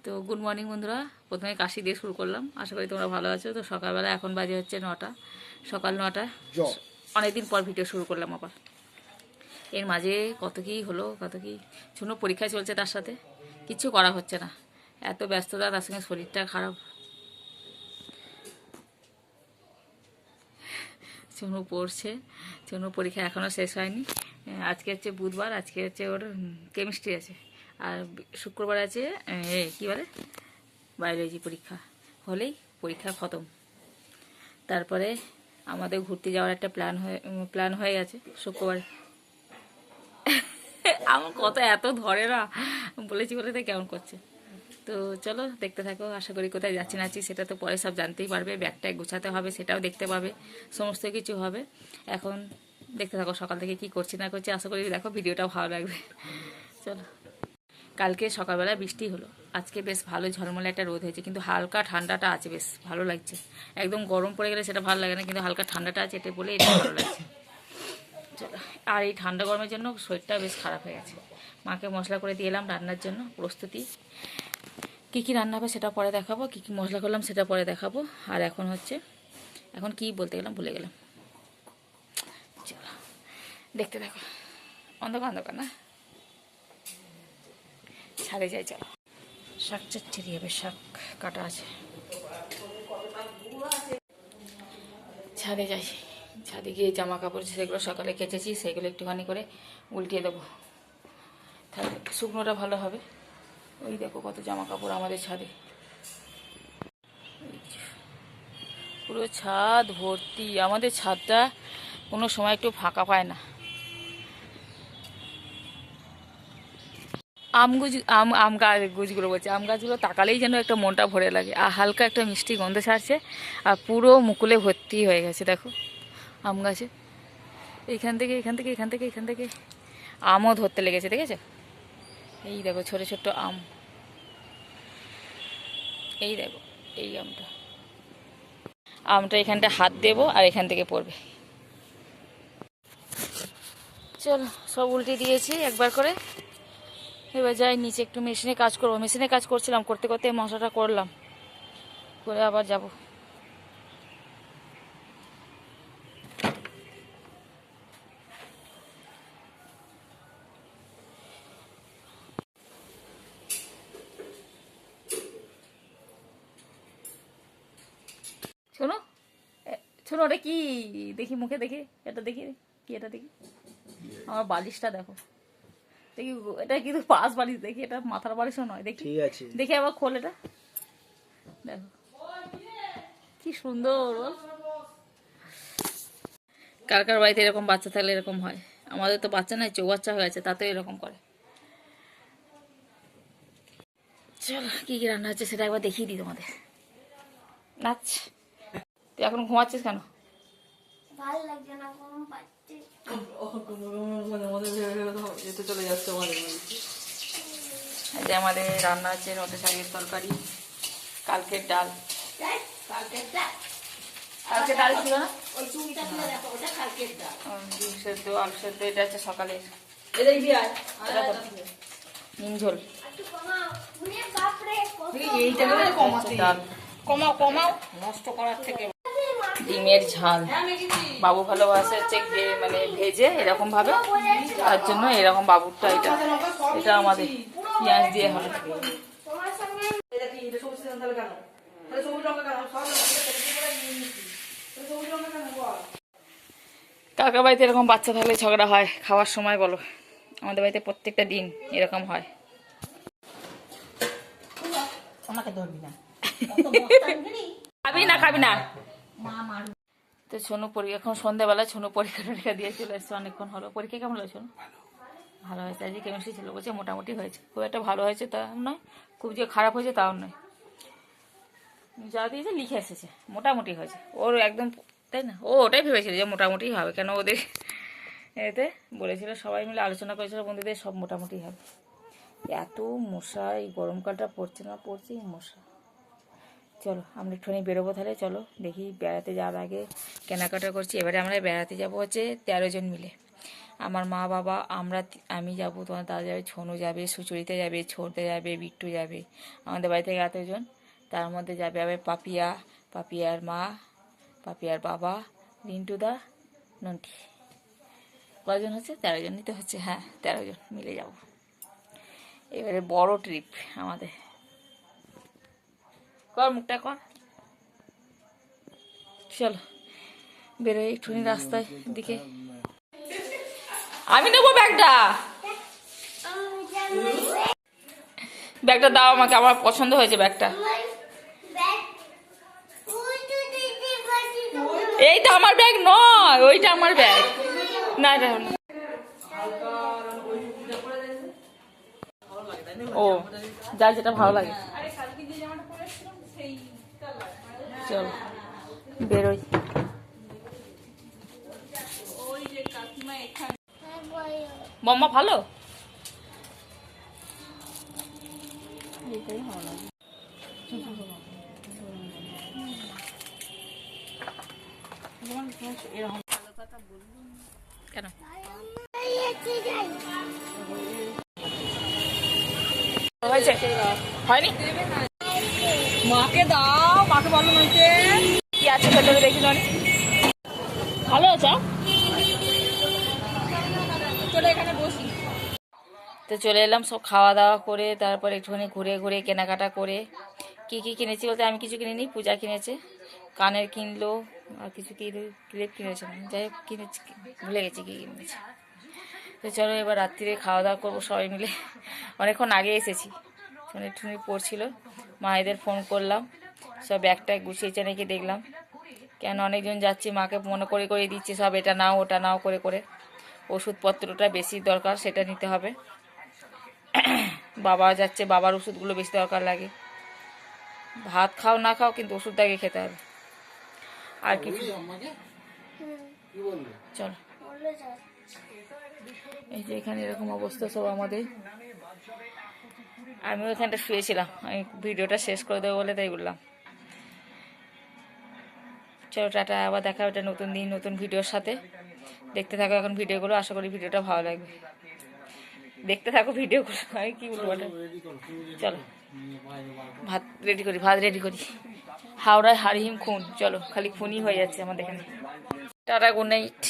তো good morning বন্ধুরা, প্রথমে কাশি দিয়ে শুরু করলাম। আশা করি তোমরা ভালো আছো। তো সকালবেলা এখন বাজে হচ্ছে 9টা, সকাল 9টা। অনেকদিন পর ভিডিও শুরু করলাম আবার। এর মাঝে কত কী হলো, কত কী শুনো, পরীক্ষা চলছে, তার সাথে কিচ্ছু করা হচ্ছে না, এত ব্যস্ততা, তার সঙ্গে শরীরটা খারাপ। চনু পড়ছে, চনু পরীক্ষা এখনও শেষ হয়নি। আজকে হচ্ছে বুধবার, আজকে হচ্ছে ওর কেমিস্ট্রি আছে, আর শুক্রবার আছে কী বলে বায়োলজি পরীক্ষা। হলেই পরীক্ষা খতম। তারপরে আমাদের ঘুরতে যাওয়ার একটা প্ল্যান হয়ে গেছে শুক্রবার। আমার কথা এত ধরে না, বলেছি বলে তো কেমন করছে। তো চলো দেখতে থাকো। আশা করি কোথায় যাচ্ছি না সেটা তো পরে সব জানতেই পারবে। ব্যাগটা গোছাতে হবে, সেটাও দেখতে পাবে, সমস্ত কিছু হবে। এখন দেখতে থাকো সকাল থেকে কি করছি না করছি। আশা করি দেখো ভিডিওটাও ভালো লাগবে। চলো। কালকে সকালবেলা বৃষ্টি হলো, আজকে বেশ ভালো ঝলমলে একটা রোদ হয়েছে, কিন্তু হালকা ঠান্ডাটা আছে, বেশ ভালো লাগছে। একদম গরম পড়ে গেলে সেটা ভালো লাগে না, কিন্তু হালকা ঠান্ডাটা আছে, এটা বলে এটা ভালো লাগছে। চলো। আর এই ঠান্ডা গরমের জন্য শরীরটা বেশ খারাপ হয়ে গেছে। মাকে মশলা করে দিয়ে এলাম রান্নার জন্য প্রস্তুতি। কী কী রান্না হবে সেটা পরে দেখাবো, কী কী মশলা করলাম সেটা পরে দেখাবো। আর এখন কি বলতে গেলাম ভুলে গেলাম। চলো দেখতে থাকো। অন্ধকার অন্ধকার না, ছাদে যাই। চলো, শাক চচ্চড়ি হবে, শাক কাটা আছে। ছাদে যাই, ছাদে গিয়ে জামা কাপড় সেগুলো সকালে কেচেছি, সেগুলো একটুখানি করে উল্টিয়ে দেবো, তাহলে শুকনোটা ভালো হবে। ওই দেখো কত জামা কাপড় আমাদের ছাদে, পুরো ছাদ ভর্তি। আমাদের ছাদটা কোনো সময় একটু ফাঁকা পায় না। আম গাছগুলো বলছে, আম গাছগুলো তাকালেই যেন একটা মনটা ভরে লাগে, আর হালকা একটা মিষ্টি গন্ধ ছাড়ছে, আর পুরো মুকুলে ভর্তি হয়ে গেছে। দেখো আম গাছে এইখান থেকে এখান থেকে এখান থেকে এখান থেকে আমও ধরতে লেগেছে, দেখেছো? এই দেখো ছোট ছোট আম, এই দেখো এই আমটা এখানটা হাত দেবো আর এখান থেকে পড়বে। চলো, সব উল্টে দিয়েছি একবার করে। এবার যাই নিচে, একটু মেশিনে কাজ করবো। মেশিনে কাজ করছিলাম, করতে করতে মশলাটা করলাম, করে আবার যাব। শোনো, শোনো, ওটা কি দেখি, মুখে দেখি, এটা দেখি কি, এটা দেখি, আমার বালিশটা দেখো, দেখি এটা কিন্তু পাশ বালিশ, দেখি এটা মাথার বালিশও নয়, দেখি দেখি আবার খোল এটা, দেখো কি সুন্দর। কার কার বাড়িতে এরকম বাচ্চা থাকলে এরকম হয়? আমাদের তো বাচ্চা নাই, চৌবাচ্চা হয়ে আছে, তাতেও এরকম করে। চলো কি কি রান্না হচ্ছে সেটা একবার দেখিয়ে দিই তোমাদের। নাচ, তুই এখন ঘুমাচ্ছিস কেন? ভালো লাগছে না, গরম পাচ্ছে। চলে যাচ্ছে আমাদের রান্না হচ্ছে নটে শাকের তরকারি, কালকের ডাল। কালকে ডাল ছিল না, ডিম সেদ্ধ, আলু সেদ্ধ, এটা হচ্ছে সকালের নিম ঝোল। ডাল কমাও নষ্ট করার থেকে। ডিমের ঝাল, বাবু ভালোবাসে হচ্ছে মানে ভেজে এরকম ভাবে, তার জন্য এরকম বাবুরটা। এটা আমাদের পেঁয়াজ দিয়ে হবে। কাকা বাড়িতে এরকম বাচ্চা থাকলে ঝগড়া হয় খাওয়ার সময়, বলো? আমাদের বাড়িতে প্রত্যেকটা দিন এরকম হয়। খাবি না তো সোনু পরীক্ষা, এখন সন্ধ্যাবেলা সোনু পরীক্ষা টরীক্ষা দিয়ে চলে এসছে, অনেকক্ষণ হলো। পরীক্ষা কেমন হলো সোনু? ভালো হয়েছে। আজকে কেমিস্ট্রি ছিল, বলছে মোটামুটি হয়েছে, খুব একটা ভালো হয়েছে তা নয়, খুব যে খারাপ হয়েছে তাও নয়, যা দিয়েছে লিখে এসেছে, মোটামুটি হয়েছে ওর একদম, তাই না? ও ওটাই ভেবেছিল যে মোটামুটি হবে, কেন ওদের এতে বলেছিল, সবাই মিলে আলোচনা করেছিল বন্ধুদের, সব মোটামুটি হবে। এত মশা এই গরমকালটা পড়ছে না, পড়ছেই মশা। চলো আমরা একটুখানি বেরোবো তাহলে, চলো দেখি। বেড়াতে যাওয়ার আগে কেনাকাটা করছি। এবারে আমরা বেড়াতে যাবো হচ্ছে 13 জন মিলে। আমার মা বাবা আমি যাব, তোমার দাদা যাবে, ছনু যাবে, সুচরিতা যাবে, ছোটতে যাবে, বিট্টু যাবে, আমাদের বাড়ি থেকে এতজন। তার মধ্যে যাবে আবার পাপিয়ার মা, পাপিয়ার বাবা, রিন্টুদা, নন্টি। কজন হচ্ছে? 13 জন নিতে হচ্ছে। হ্যাঁ, 13 জন মিলে যাব। এবারে বড় ট্রিপ আমাদের। কর মুখটা কর। চলো বেরোয় একটুখানি রাস্তায় দিকে। আমি নেবো ব্যাগটা। ব্যাগটা দাও আমাকে, আমার পছন্দ হয়েছে ব্যাগটা। এইটা আমার ব্যাগ নয়, ওইটা আমার ব্যাগ। না এটা না। ও যার যেটা ভালো লাগে। চল বেরোই। মাম্মা ভালো, এইটাই ভালো লাগে। কেন হয়েছে? হয়নি? মাকে দাও, মাকে বলো নইতে কি আছে ভেতরে দেখি জানি। ভালো আছে। চলে এখানে বসি। তো চলে এলাম সব খাওয়া দাওয়া করে, তারপর একটুখানি ঘুরে ঘুরে কেনাকাটা করে। কি কি কিনেছি বলতে আমি কিছু কিনিনি, পূজা কিনেছে, কানের কিনলো, আর কিছু ক্লিপ কিনেছে, যাই হোক কিনেছি, ভুলে গেছি কি কিনেছি। তো চলো এবার রাত্রিরে খাওয়া দাওয়া করবো সবাই মিলে। অনেকক্ষণ আগে এসেছি, একটুখানি পড়ছিল, মায়েদের ফোন করলাম, সব ব্যাগটা গুছিয়েছে নাকি দেখলাম, কেন অনেকজন যাচ্ছি, মাকে মনে করে করে দিচ্ছে সব, এটা নাও ওটা নাও করে করে। ওষুধপত্রটা বেশি দরকার, সেটা নিতে হবে। বাবা যাচ্ছে, বাবার ওষুধগুলো বেশি দরকার লাগে। ভাত খাও না খাও কিন্তু ওষুধটাকে খেতে হবে। আর কিছু চল। এই যে এখানে এরকম অবস্থা সব আমাদের। আমিও এখানটা শুয়েছিলাম, আমি ভিডিওটা শেষ করে দেবো বলে তাই বললাম। চলো টাটা, আবার দেখা ওটা নতুন দিন নতুন ভিডিওর সাথে। দেখতে থাকো এখন ভিডিওগুলো, আশা করি ভিডিওটা ভালো লাগবে। দেখতে থাকো ভিডিওগুলো। আমি কি বলবো ওটা। চলো ভাত রেডি করি। হাওড়ায় হারিহিম খুন, চলো খালি খুনই হয়ে যাচ্ছে আমাদের এখানে। Tata, good night.